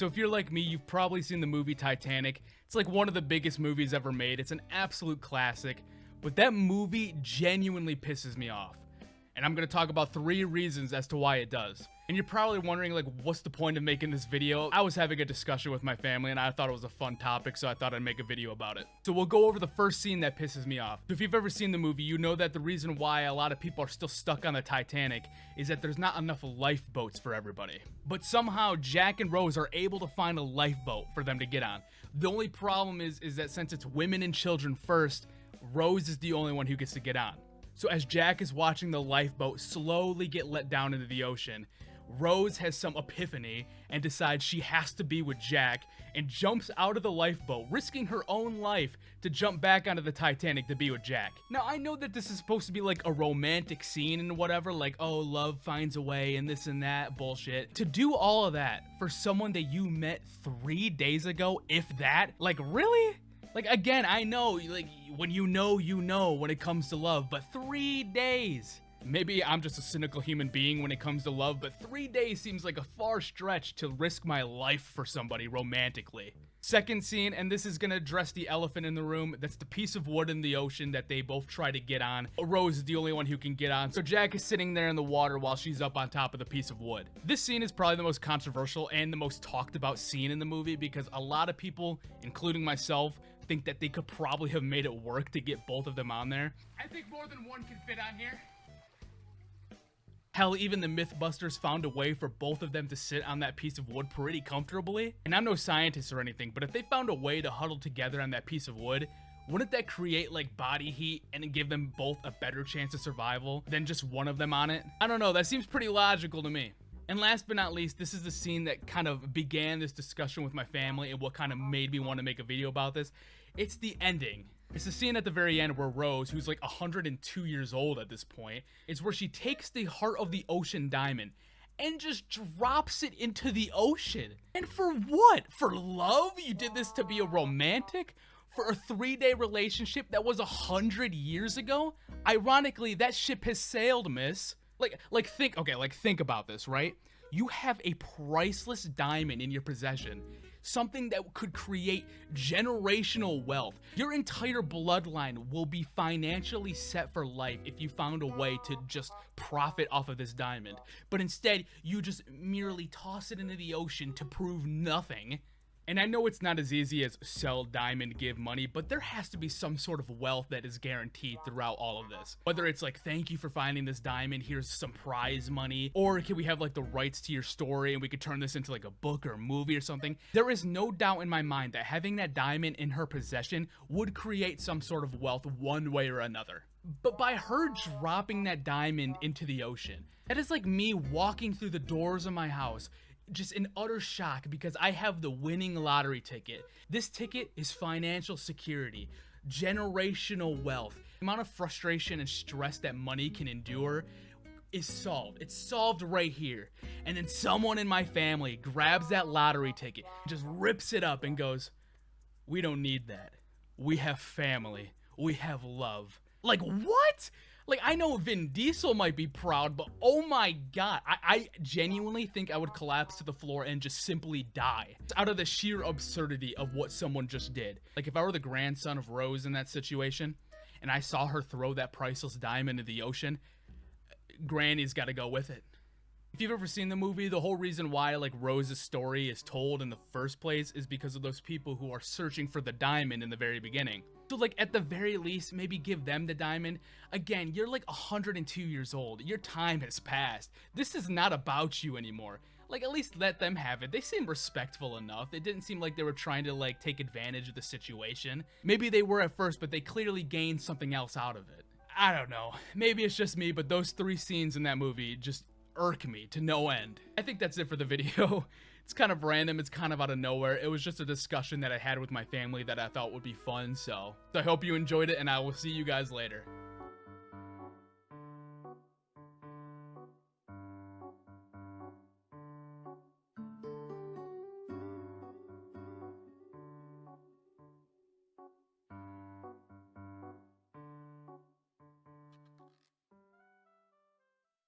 So if you're like me, you've probably seen the movie Titanic. It's like one of the biggest movies ever made. It's an absolute classic, but that movie genuinely pisses me off. And I'm going to talk about 3 reasons as to why it does. And you're probably wondering, like, what's the point of making this video? I was having a discussion with my family and I thought it was a fun topic, so I thought I'd make a video about it. So we'll go over the first scene that pisses me off. So if you've ever seen the movie, you know that the reason why a lot of people are still stuck on the Titanic is that there's not enough lifeboats for everybody. But somehow Jack and Rose are able to find a lifeboat for them to get on. The only problem is that since it's women and children first, Rose is the only one who gets to get on. So as Jack is watching the lifeboat slowly get let down into the ocean, Rose has some epiphany and decides she has to be with Jack and jumps out of the lifeboat, risking her own life to jump back onto the Titanic to be with Jack. Now, I know that this is supposed to be like a romantic scene and whatever, like, oh, love finds a way and this and that bullshit. To do all of that for someone that you met 3 days ago, if that, like, really? Like, again, I know, like, when you know when it comes to love, but 3 days. Maybe I'm just a cynical human being when it comes to love, but 3 days seems like a far stretch to risk my life for somebody romantically. Second scene, and this is gonna address the elephant in the room, that's the piece of wood in the ocean that they both try to get on. Rose is the only one who can get on, so Jack is sitting there in the water while she's up on top of the piece of wood. This scene is probably the most controversial and the most talked about scene in the movie because a lot of people, including myself, think that they could probably have made it work to get both of them on there. I think more than one can fit on here. Hell, even the Mythbusters found a way for both of them to sit on that piece of wood pretty comfortably. And I'm no scientist or anything, but if they found a way to huddle together on that piece of wood, wouldn't that create like body heat and give them both a better chance of survival than just one of them on it? I don't know, that seems pretty logical to me. And last but not least, this is the scene that kind of began this discussion with my family and what kind of made me want to make a video about this. It's the ending. It's the scene at the very end where Rose, who's like 102 years old at this point, is where she takes the heart of the ocean diamond and just drops it into the ocean. And for what? For love? You did this to be a romantic? For a 3-day relationship that was 100 years ago? Ironically, that ship has sailed, miss. Think about this, right? You have a priceless diamond in your possession. Something that could create generational wealth. Your entire bloodline will be financially set for life if you found a way to just profit off of this diamond. But instead, you just merely toss it into the ocean to prove nothing. And I know it's not as easy as sell diamond, give money, but there has to be some sort of wealth that is guaranteed throughout all of this. Whether it's like, thank you for finding this diamond, here's some prize money, or can we have like the rights to your story and we could turn this into like a book or a movie or something. There is no doubt in my mind that having that diamond in her possession would create some sort of wealth one way or another. But by her dropping that diamond into the ocean, that is like me walking through the doors of my house, just in utter shock because I have the winning lottery ticket. This ticket is financial security, generational wealth. The amount of frustration and stress that money can endure is solved. It's solved right here. And then someone in my family grabs that lottery ticket, just rips it up and goes, we don't need that. We have family. We have love. Like, what? Like, I know Vin Diesel might be proud, but oh my god, I genuinely think I would collapse to the floor and just simply die. It's out of the sheer absurdity of what someone just did. Like, if I were the grandson of Rose in that situation, and I saw her throw that priceless diamond into the ocean, Granny's gotta go with it. If you've ever seen the movie, the whole reason why like Rose's story is told in the first place is because of those people who are searching for the diamond in the very beginning. So like at the very least, maybe give them the diamond. Again, you're like 102 years old. Your time has passed. This is not about you anymore. Like, at least let them have it. They seem respectful enough. It didn't seem like they were trying to like take advantage of the situation. Maybe they were at first, but they clearly gained something else out of it. I don't know. Maybe it's just me, but those 3 scenes in that movie just irk me to no end. I think that's it for the video. It's kind of random, it's kind of out of nowhere. It was just a discussion that I had with my family that I thought would be fun, so I hope you enjoyed it, and I will see you guys later.